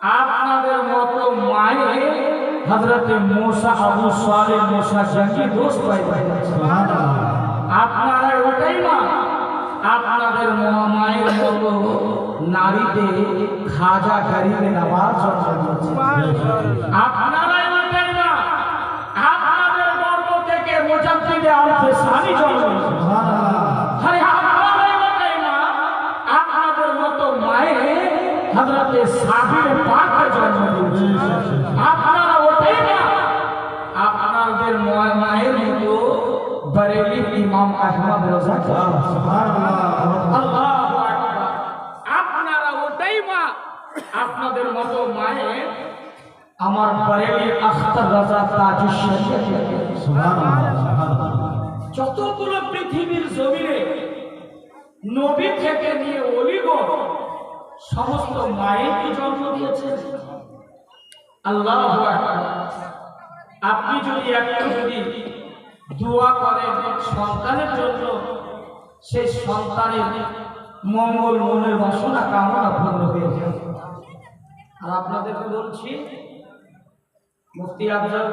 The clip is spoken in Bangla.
আপনাদের মতো মায়ের হযরতে মুসা আবু সালেহ মুসা জঙ্গি দোস্ত পাইবেন। আপনারা ওটাই মা, আপনাদের মায়ের মতো নারীতে খাজা গরিবে নওয়াজ জন্ম দিয়েছে। আপনারাই ওটাই মা, আপনাদের গর্ভ থেকে মুজাদ্দিদে আলফে সানি জন্ম দিয়েছে। আরে আপনারাই ওটাই মা, আপনাদের মতো মায়ের হযরতে সাবির পাক জন্ম দিয়েছে। আপনারা ওটাই মা, আপনাদের মায়ের মতো বরেলি ইমাম আহমদ রাজা। সুবহানাল্লাহ, আল্লাহু আকবার। আপনারা ওটাই মা, আপনাদের মতো মায়ের আমার বরেলি আখতার রাজা তাজুশ শরীয়ত। সুবহানাল্লাহ। যতগুলো পৃথিবীর জমিনে নবী থেকে নিয়ে ওলিগণ সমস্ত মায়েরকে জন্ম দিয়েছে। আল্লাহু আকবার। আপনি যদি একটু দোয়া করেন সন্তানের জন্য, সেই সন্তানের মঙ্গল মনের বাসনা কামনা পূর্ণ হয়ে যায়। আর আপনাদেরকে বলছি মুফতি আফজাল